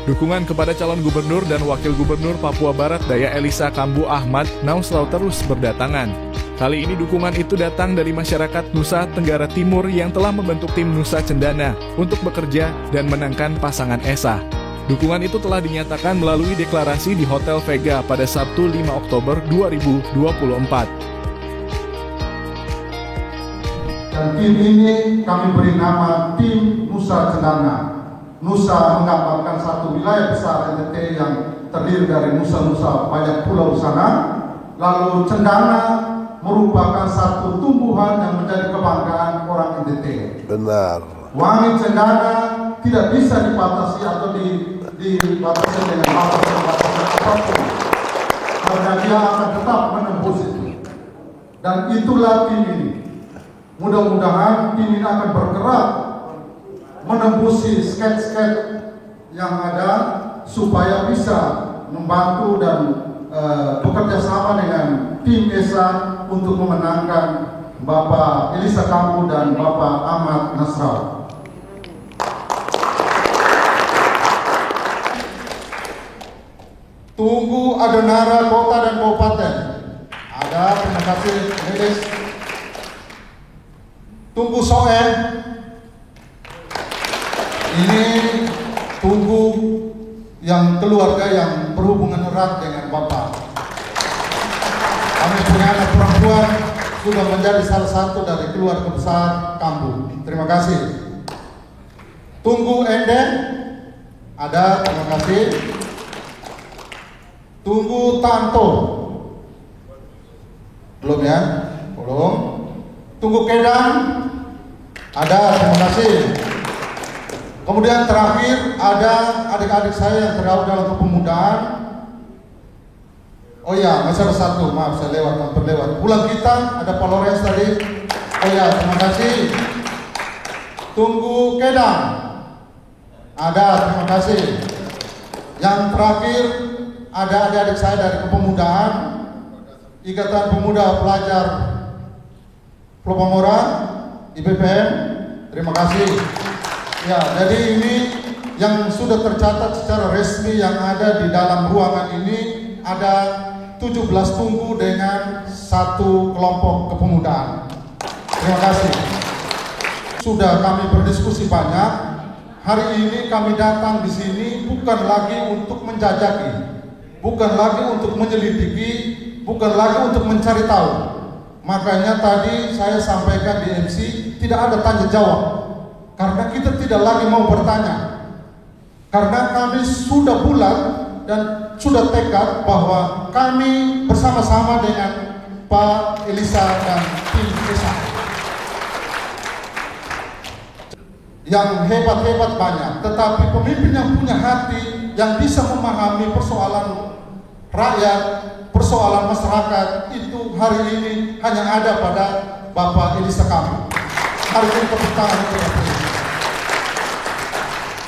Dukungan kepada calon gubernur dan wakil gubernur Papua Barat Daya Elisa Kambu Ahmad Nausrau terus berdatangan. Kali ini dukungan itu datang dari masyarakat Nusa Tenggara Timur yang telah membentuk tim Nusa Cendana untuk bekerja dan menangkan pasangan Esa. Dukungan itu telah dinyatakan melalui deklarasi di Hotel Vega pada Sabtu 5 Oktober 2024. Dan tim ini kami beri nama tim Nusa Cendana. Nusa menggambarkan satu wilayah besar NTT yang terdiri dari nusa-nusa banyak pulau sana. Lalu Cendana merupakan satu tumbuhan yang menjadi kebanggaan orang NTT. Benar. Wangi Cendana tidak bisa dibatasi atau dibatasi dengan batas-batas apapun, karena dia akan tetap menembus itu. Dan itulah tim ini. Mudah-mudahan tim ini akan bergerak menembusi sket-sket yang ada supaya bisa membantu dan bekerja sama dengan tim Esa untuk memenangkan Bapak Elisa Kambu dan Bapak Ahmad Nasrau. Tunggu Adonara Kota dan Kabupaten. Ada, terima kasih, Milis. Tunggu Soen. Ini tunggu yang keluarga yang berhubungan erat dengan Bapak. Kami punya anak perempuan sudah menjadi salah satu dari keluarga besar Kambu. Terima kasih. Tunggu Enden. Ada, terima kasih. Tunggu Tanto. Belum ya? Belum. Tunggu Kedang. Ada, terima kasih. Kemudian terakhir ada adik-adik saya yang tergabung dalam kepemudaan. Oh ya, masih ada satu, maaf saya lewat, hampir lewat. Pulang kita ada Pak Lores tadi. Oh ya, terima kasih. Tunggu Kedang. Ada, terima kasih. Yang terakhir ada adik-adik saya dari kepemudaan, Ikatan Pemuda Pelajar Pelopamora, IPPM. Terima kasih. Ya, jadi ini yang sudah tercatat secara resmi yang ada di dalam ruangan ini ada 17 tunggu dengan satu kelompok kepemudaan. Terima kasih. Sudah kami berdiskusi banyak. Hari ini kami datang di sini bukan lagi untuk menjajaki, bukan lagi untuk menyelidiki, bukan lagi untuk mencari tahu. Makanya tadi saya sampaikan di MC tidak ada tanya jawab. Karena kita tidak lagi mau bertanya. Karena kami sudah bulat dan sudah tekad bahwa kami bersama-sama dengan Pak Elisa dan tim Esa. Yang hebat-hebat banyak, tetapi pemimpin yang punya hati, yang bisa memahami persoalan rakyat, persoalan masyarakat, itu hari ini hanya ada pada Bapak Elisa Kambu. Hari ini tepuk tangan untuk Bapak.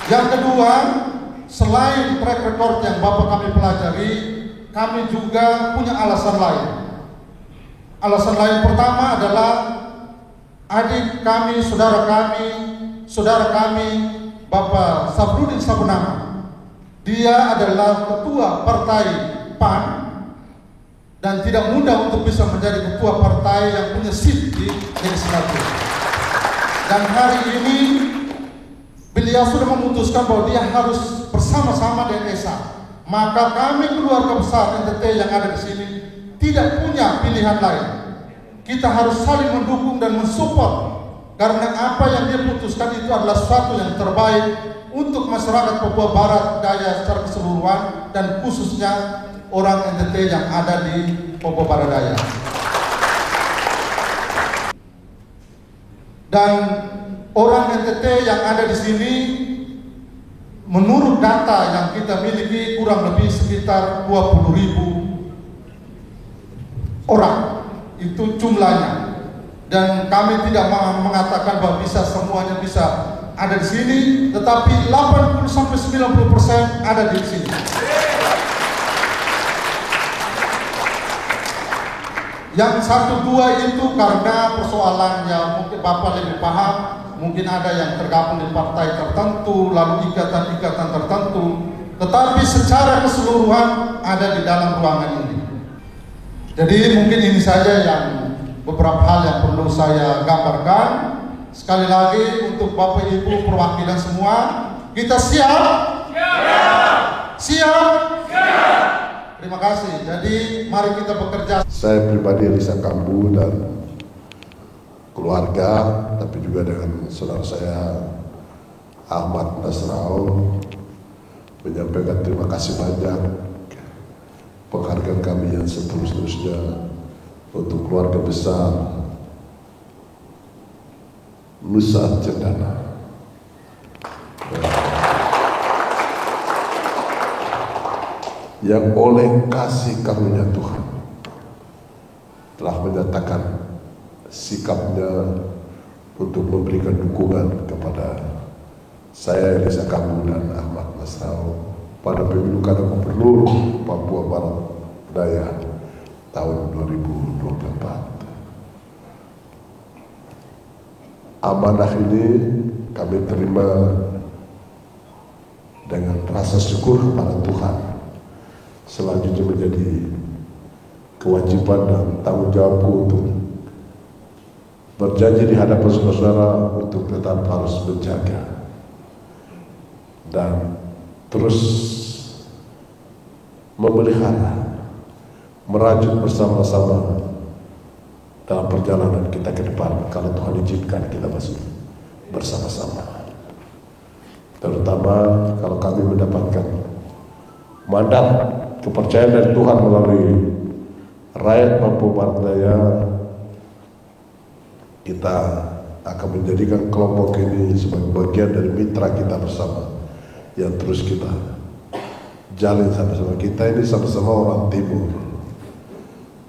Yang kedua, selain track record yang Bapak kami pelajari, kami juga punya alasan lain. Alasan lain pertama adalah adik kami, saudara kami, Bapak Sabrudin Sabunama. Dia adalah ketua partai PAN dan tidak mudah untuk bisa menjadi ketua partai yang punya seat di legislatif. Dan hari ini beliau sudah memutuskan bahwa dia harus bersama-sama dengan Esa. Maka kami keluarga besar NTT yang ada di sini tidak punya pilihan lain. Kita harus saling mendukung dan mensupport, karena apa yang dia putuskan itu adalah sesuatu yang terbaik untuk masyarakat Papua Barat Daya secara keseluruhan dan khususnya orang NTT yang ada di Papua Barat Daya. Dan orang NTT yang ada di sini, menurut data yang kita miliki kurang lebih sekitar 20.000 orang, itu jumlahnya. Dan kami tidak mengatakan bahwa bisa semuanya bisa ada di sini, tetapi 80-90% ada di sini. Yang 1-2 itu karena persoalan yang mungkin Bapak lebih paham, mungkin ada yang tergabung di partai tertentu, lalu ikatan-ikatan tertentu, tetapi secara keseluruhan ada di dalam ruangan ini. Jadi mungkin ini saja yang beberapa hal yang perlu saya gambarkan. Sekali lagi untuk Bapak Ibu perwakilan semua, kita siap? Siap? Terima kasih. Jadi mari kita bekerja. Saya pribadi Elisa Kambu dan keluarga, tapi juga dengan saudara saya Ahmad Nasrau menyampaikan terima kasih banyak penghargaan kami yang seterus-terusnya untuk keluarga besar Nusa Cendana. Yang oleh kasih karunia Tuhan telah menyatakan sikapnya untuk memberikan dukungan kepada saya Elisa Kambu dan Ahmad Nasrau pada pemilu kada gubernur Papua Barat Daya tahun 2024. Amanah ini kami terima dengan rasa syukur kepada Tuhan. Selanjutnya menjadi kewajiban dan tanggung jawabku untuk berjanji di hadapan saudara untuk tetap harus menjaga dan terus memelihara, merajut bersama-sama dalam perjalanan kita ke depan. Kalau Tuhan izinkan kita masih bersama-sama, terutama kalau kami mendapatkan mandat kepercayaan dari Tuhan melalui rakyat Papua Barat Daya, kita akan menjadikan kelompok ini sebagai bagian dari mitra kita bersama yang terus kita jalin sama-sama. Kita ini sama-sama orang timur.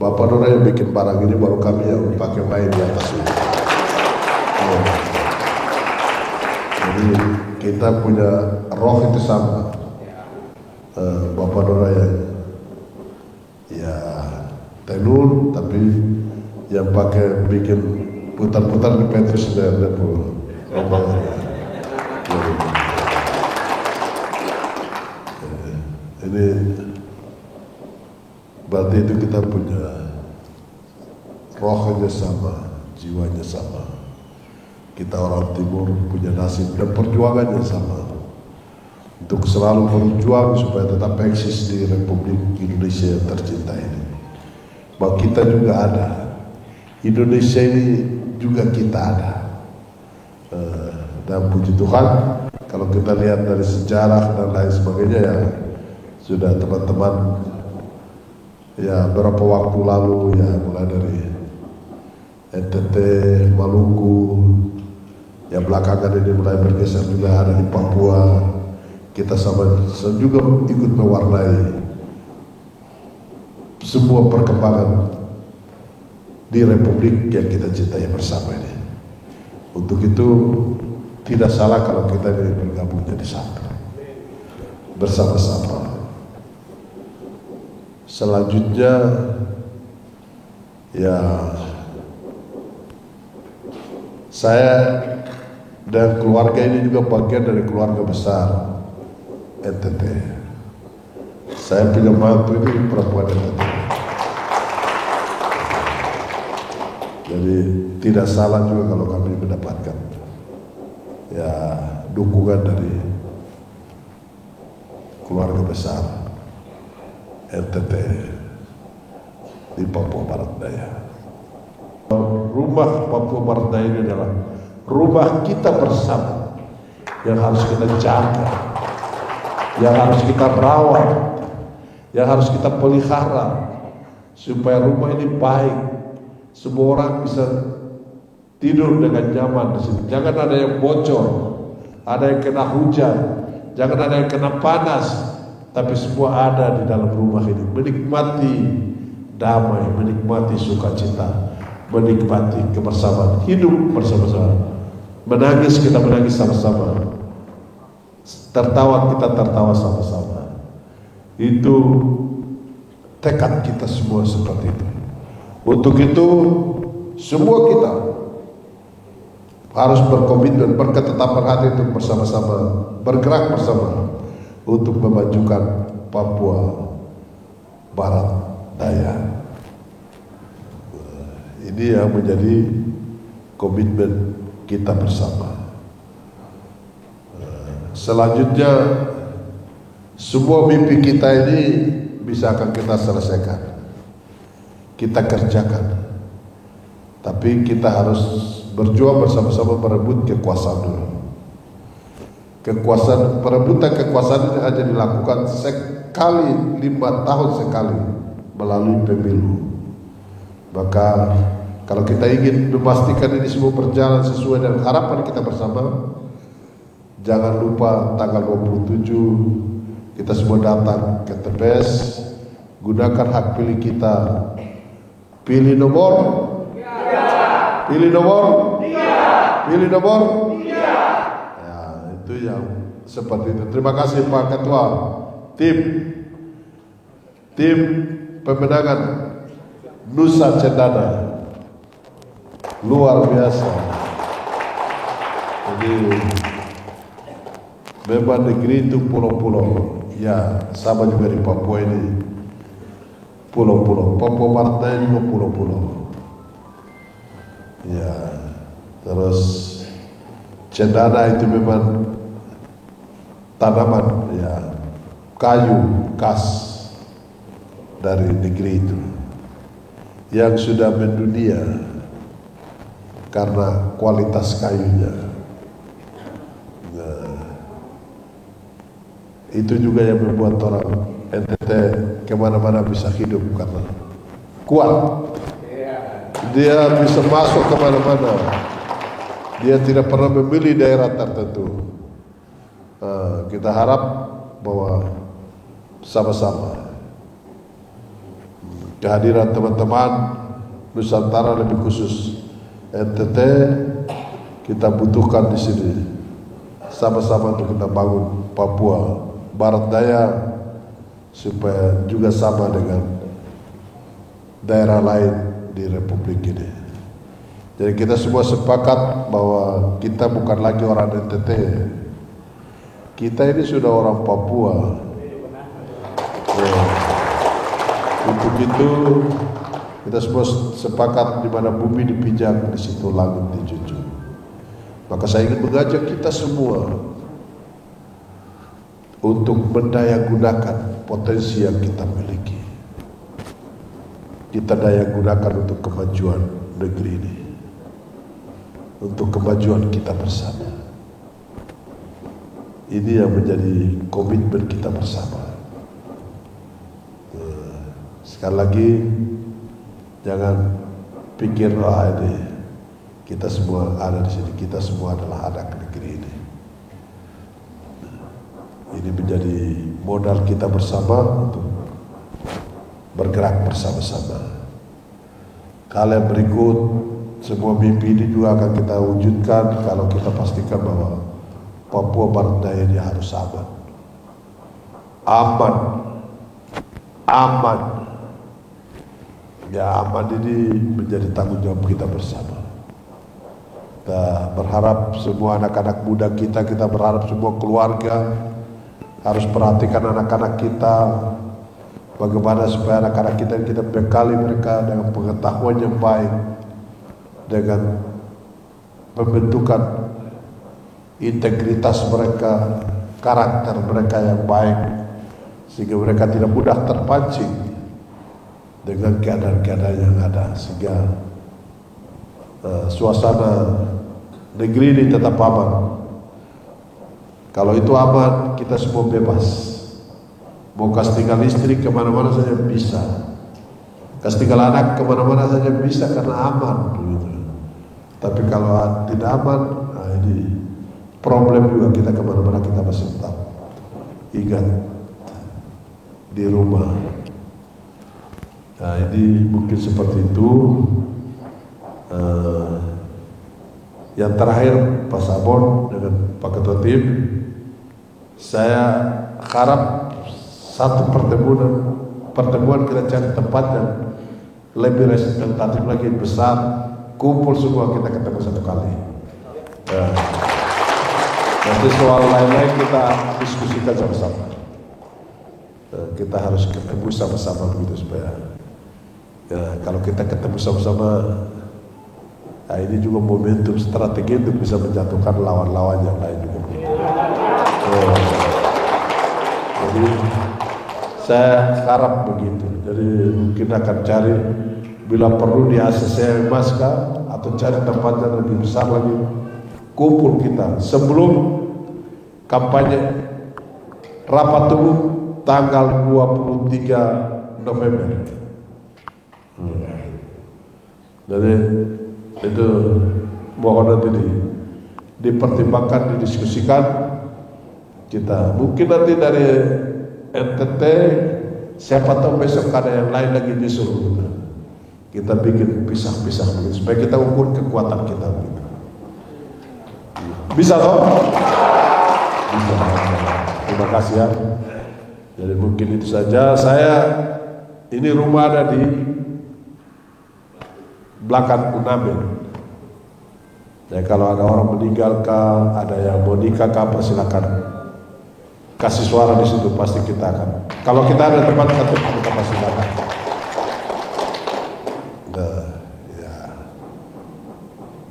Bapak Nora yang bikin barang ini baru kami yang pakai main di atas ini. Jadi kita punya roh itu sama. Bapak Nora ya tenun, tapi yang pakai bikin putar-putar di Petrus dan rombongan. Ini berarti itu kita punya rohnya sama, jiwanya sama. Kita orang timur punya nasib dan perjuangannya sama untuk selalu berjuang supaya tetap eksis di Republik Indonesia yang tercinta ini. Bahwa kita juga ada, Indonesia ini juga kita ada. Dan puji Tuhan, kalau kita lihat dari sejarah dan lain sebagainya, ya sudah teman-teman ya beberapa waktu lalu ya mulai dari NTT, Maluku, ya belakangan ini mulai bergeser juga ada di Papua. Kita sama juga ikut mewarnai sebuah perkembangan di Republik yang kita cintai bersama ini. Untuk itu tidak salah kalau kita ini bergabung jadi satu bersama-sama. Selanjutnya ya saya dan keluarga ini juga bagian dari keluarga besar NTT. Saya punya mantu ini perempuan NTT. Jadi tidak salah juga kalau kami mendapatkan ya dukungan dari keluarga besar NTT di Papua Barat Daya. Rumah Papua Barat Daya ini adalah rumah kita bersama yang harus kita jaga, yang harus kita rawat, yang harus kita pelihara supaya rumah ini baik, semua orang bisa tidur dengan nyaman di sini. Jangan ada yang bocor, ada yang kena hujan, jangan ada yang kena panas, tapi semua ada di dalam rumah ini, menikmati damai, menikmati sukacita, menikmati kebersamaan, hidup bersama-sama. Menangis kita menangis sama-sama, tertawa kita tertawa sama-sama. Itu tekad kita semua seperti itu. Untuk itu semua kita harus berkomitmen, berketetapan hati untuk bersama-sama bergerak bersama untuk memajukan Papua Barat Daya. Ini yang menjadi komitmen kita bersama. Selanjutnya, semua mimpi kita ini bisa akan kita selesaikan, kita kerjakan. Tapi kita harus berjuang bersama-sama merebut kekuasaan dulu. Perebutan kekuasaan ini hanya dilakukan sekali, 5 tahun sekali melalui pemilu. Maka kalau kita ingin memastikan ini semua berjalan sesuai dengan harapan kita bersama, jangan lupa tanggal 27 kita semua datang ke TPS, gunakan hak pilih kita. Pilih nomor 3. Pilih nomor 3. Pilih nomor 3. Ya, itu yang seperti itu. Terima kasih Pak Ketua. Tim pemenangan Nusa Cendana luar biasa. Jadi memang negeri itu pulau-pulau. Ya, sama juga di Papua ini pulau-pulau. Papua Barat Daya juga pulau-pulau. Ya, terus Cendana itu memang tanaman, ya, kayu khas dari negeri itu yang sudah mendunia karena kualitas kayunya. Itu juga yang membuat orang NTT kemana-mana bisa hidup karena kuat. Dia bisa masuk kemana-mana. Dia tidak pernah memilih daerah tertentu. Kita harap bahwa sama-sama kehadiran teman-teman Nusantara, lebih khusus NTT, kita butuhkan di sini sama-sama untuk kita bangun Papua Barat Daya supaya juga sama dengan daerah lain di Republik ini. Jadi kita semua sepakat bahwa kita bukan lagi orang NTT. Kita ini sudah orang Papua. Ya. Untuk itu kita semua sepakat di mana bumi dipijak, di situ langit dijunjung. Maka saya ingin mengajak kita semua untuk mendaya gunakan potensi yang kita miliki. Kita daya gunakan untuk kemajuan negeri ini, untuk kemajuan kita bersama. Ini yang menjadi komitmen kita bersama. Sekali lagi, jangan pikir ini kita semua ada di sini, kita semua adalah anak negeri ini. Ini menjadi modal kita bersama untuk bergerak bersama-sama. Kala yang berikut, semua mimpi ini juga akan kita wujudkan kalau kita pastikan bahwa Papua Barat Daya ini harus aman. Aman. Ya, aman ini menjadi tanggung jawab kita bersama. Kita berharap semua anak-anak muda kita berharap semua keluarga harus perhatikan anak-anak kita, bagaimana supaya anak-anak kita bekali mereka dengan pengetahuan yang baik, dengan pembentukan integritas mereka, karakter mereka yang baik, sehingga mereka tidak mudah terpancing dengan keadaan-keadaan yang ada, sehingga suasana negeri ini tetap aman. Kalau itu aman, kita semua bebas. Mau kasih tinggal istri kemana-mana saja bisa, kasih tinggal anak kemana-mana saja bisa karena aman. Gitu. Tapi kalau tidak aman, nah ini problem juga, kita kemana-mana kita masih tetap ingat di rumah. Nah ini mungkin seperti itu. Yang terakhir Pak Sabon dengan Pak Ketua Tim, saya harap satu pertemuan kita cari tempat yang lebih representatif lagi, besar, kumpul semua kita ketemu satu kali. Nanti soal lain-lain kita diskusikan sama-sama. Kita harus ketemu sama-sama begitu supaya kalau kita ketemu sama-sama, nah ini juga momentum strategi untuk bisa menjatuhkan lawan-lawan yang lain juga. Jadi saya harap begitu. Jadi mungkin akan cari bila perlu di ACC Maska atau cari tempat yang lebih besar lagi, kumpul kita sebelum kampanye rapat umum tanggal 23 November. Jadi itu mohon nanti dipertimbangkan, didiskusikan. Kita mungkin nanti dari NTT, siapa tahu besok ada yang lain lagi disuruh kita bikin pisah-pisah begitu supaya kita ukur kekuatan kita begitu. Bisa toh? Bisa. Terima kasih ya. Jadi mungkin itu saja. Saya ini rumah ada di belakang Unamen. Jadi kalau ada orang meninggal kah, ada yang mau nikah kah, silakan kasih suara di situ, pasti kita akan. Kalau kita ada tempat kita pasti datang. Ya.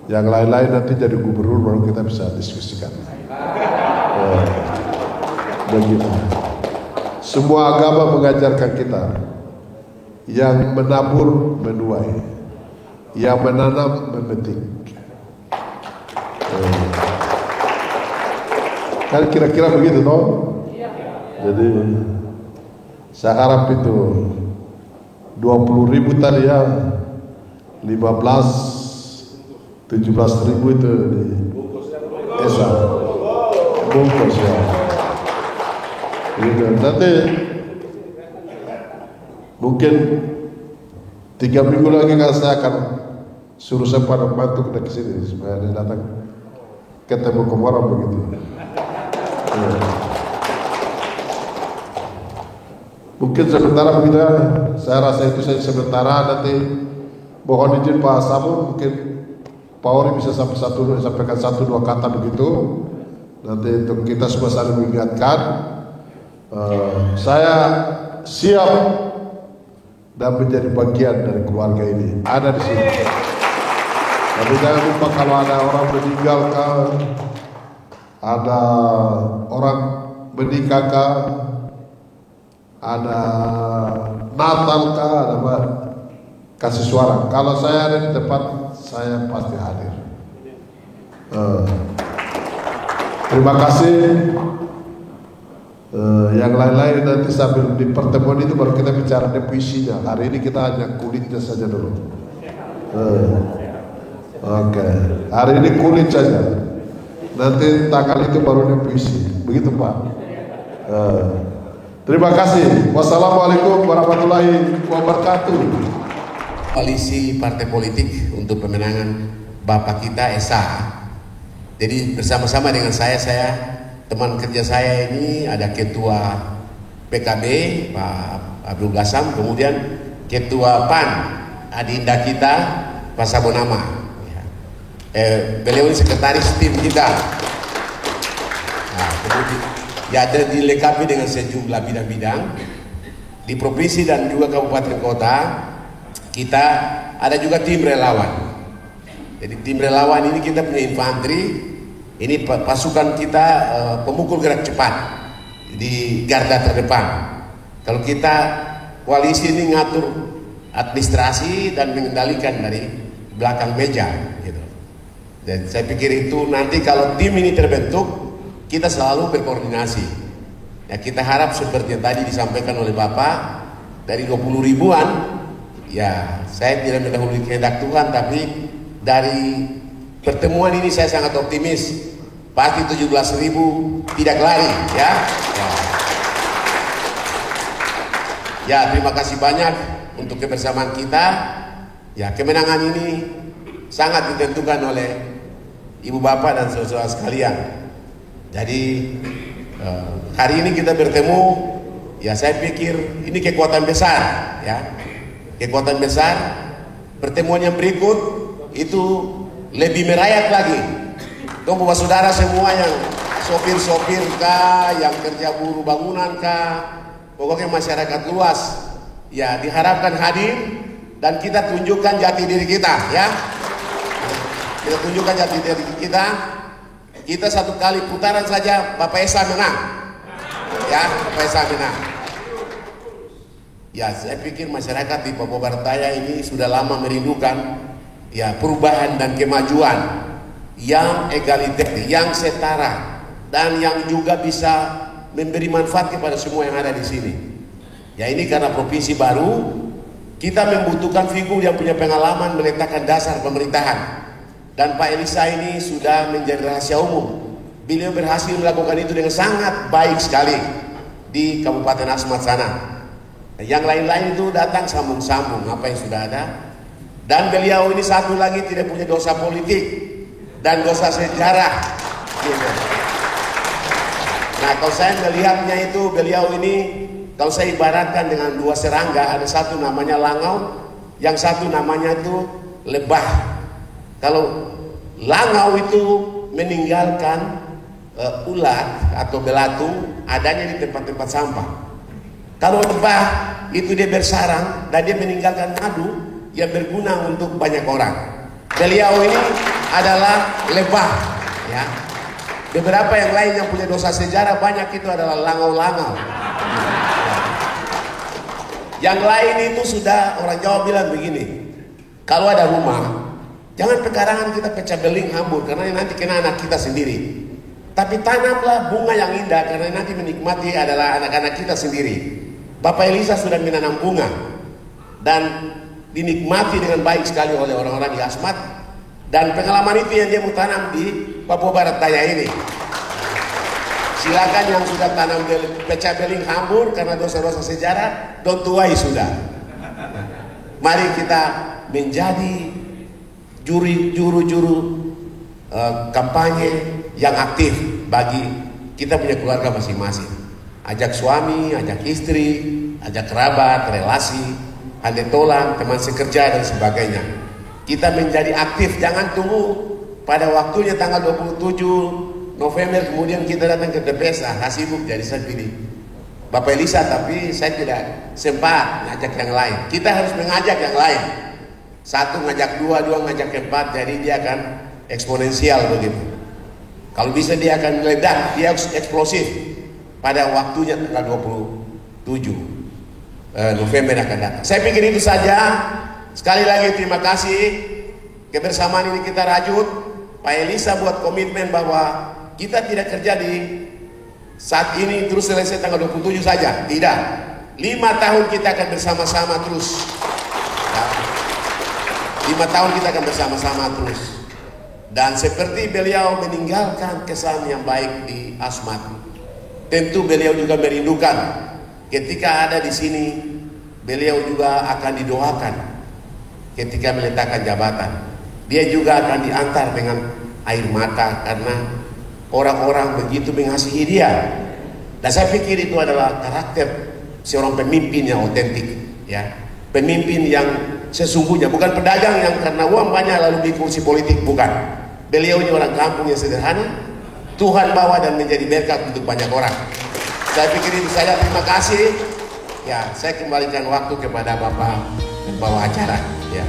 Yang lain-lain nanti jadi gubernur baru kita bisa diskusikan. Begitu. Semua agama mengajarkan kita yang menabur menuai, yang menanam memetik. Kan kira-kira begitu toh? Jadi saya harap itu 20.000 tadi ya, 17.000 itu di Esa bungkus ya. Gitu. Nanti mungkin 3 minggu lagi kan saya akan suruh saya pada bantu ke sini supaya dia datang ketemu kemarin begitu. Ya. Mungkin sementara begitu ya, saya rasa itu saja sementara. Nanti mohon izin Pak Samu, mungkin Pak Ori bisa sampaikan 1-2 kata begitu. Nanti untuk kita semua saling mengingatkan. Saya siap dan menjadi bagian dari keluarga ini, ada di sini. Tapi jangan lupa kalau ada orang meninggal kah, ada orang menikah kah, ada Natal kah, ada apa, kasih suara. Kalau saya ada di tempat, saya pasti hadir. Terima kasih. Yang lain-lain nanti sambil di pertemuan itu baru kita bicara puisinya. Hari ini kita hanya kulitnya saja dulu. Oke. Hari ini kulit saja. Nanti tanggal itu baru puisi. Begitu Pak. Terima kasih. Wassalamualaikum warahmatullahi wabarakatuh. Koalisi partai politik untuk pemenangan Bapak kita Esa. Jadi bersama-sama dengan saya teman kerja saya ini ada Ketua PKB Pak Abdul Ghasam, kemudian Ketua PAN Adinda kita Pak Sabonama. Beliau ini sekretaris tim kita. Nah, kemudian ya ada dilengkapi dengan sejumlah bidang-bidang di provinsi dan juga kabupaten kota. Kita ada juga tim relawan. Jadi tim relawan ini kita punya infanteri. Ini pasukan kita pemukul gerak cepat di garda terdepan. Kalau kita koalisi ini ngatur administrasi dan mengendalikan dari belakang meja, gitu. Dan saya pikir itu nanti kalau tim ini terbentuk, kita selalu berkoordinasi. Ya kita harap seperti yang tadi disampaikan oleh Bapak dari 20 ribuan. Ya saya tidak mendahului kehendak Tuhan, tapi dari pertemuan ini saya sangat optimis. Pasti 17.000 tidak lari ya. Ya terima kasih banyak untuk kebersamaan kita. Ya kemenangan ini sangat ditentukan oleh ibu bapak dan saudara sekalian. Jadi hari ini kita bertemu. Ya saya pikir ini kekuatan besar ya. Kekuatan besar. Pertemuan yang berikut itu lebih merayap lagi. Bapak saudara semua yang sopir-sopir kah, yang kerja buruh bangunan kah, pokoknya masyarakat luas, ya diharapkan hadir dan kita tunjukkan jati diri kita, ya. Kita tunjukkan jati diri kita. Kita satu kali putaran saja, Bapak Esa menang, ya, Bapak Esa menang. Ya, saya pikir masyarakat di Papua Barat Daya ini sudah lama merindukan, ya, perubahan dan kemajuan yang egaliter, yang setara, dan yang juga bisa memberi manfaat kepada semua yang ada di sini. Ya, ini karena provinsi baru, kita membutuhkan figur yang punya pengalaman meletakkan dasar pemerintahan. Dan Pak Elisa ini sudah menjadi rahasia umum. Beliau berhasil melakukan itu dengan sangat baik sekali di Kabupaten Asmat sana. Yang lain-lain itu datang sambung-sambung apa yang sudah ada. Dan beliau ini satu lagi tidak punya dosa politik dan dosa sejarah, gitu. Nah, kalau saya melihatnya itu beliau ini, kalau saya ibaratkan dengan dua serangga, ada satu namanya langau, yang satu namanya itu lebah. Kalau langau itu meninggalkan ulat atau belatung adanya di tempat-tempat sampah. Kalau lebah itu dia bersarang dan dia meninggalkan madu yang berguna untuk banyak orang. Beliau ini adalah lebah, ya. Beberapa yang lain yang punya dosa sejarah banyak itu adalah langau-langau. Yang lain itu sudah orang Jawa bilang begini, kalau ada rumah, jangan pekarangan kita pecah beling hambur karena nanti kena anak kita sendiri. Tapi tanamlah bunga yang indah karena nanti menikmati adalah anak-anak kita sendiri. Bapak Elisa sudah menanam bunga dan dinikmati dengan baik sekali oleh orang-orang di Asmat, dan pengalaman itu yang dia mau tanam di Papua Barat Daya ini. Silakan yang sudah tanam pecah beling hambur karena dosa-dosa sejarah, don't tuai sudah. Mari kita menjadi juru kampanye yang aktif bagi kita punya keluarga masing-masing. Ajak suami, ajak istri, ajak kerabat, relasi, handai tolan, teman sekerja dan sebagainya. Kita menjadi aktif, jangan tunggu pada waktunya tanggal 27 November kemudian kita datang ke TPS, sibuk jadi saya pilih Bapak Elisa tapi saya tidak sempat ngajak yang lain. Kita harus mengajak yang lain. Satu ngajak dua, dua ngajak empat, jadi dia akan eksponensial begitu. Kalau bisa dia akan meledak, dia eksplosif pada waktunya tanggal 27 November akan datang. Saya pikir itu saja. Sekali lagi terima kasih. Kebersamaan ini kita rajut. Pak Elisa buat komitmen bahwa kita tidak kerja di saat ini terus selesai tanggal 27 saja. Tidak. 5 tahun kita akan bersama-sama terus. 5 tahun kita akan bersama-sama terus. Dan seperti beliau meninggalkan kesan yang baik di Asmat, tentu beliau juga merindukan ketika ada di sini. Beliau juga akan didoakan ketika meletakkan jabatan. Dia juga akan diantar dengan air mata karena orang-orang begitu mengasihi dia. Dan saya pikir itu adalah karakter seorang pemimpin yang otentik, ya. Pemimpin yang sesungguhnya, bukan pedagang yang karena uang banyak lalu di kursi politik, bukan. Beliau ini orang kampung yang sederhana, Tuhan bawa dan menjadi berkat untuk banyak orang. Saya pikir itu saja, terima kasih. Ya, saya kembalikan waktu kepada Bapak pembawa acara, ya.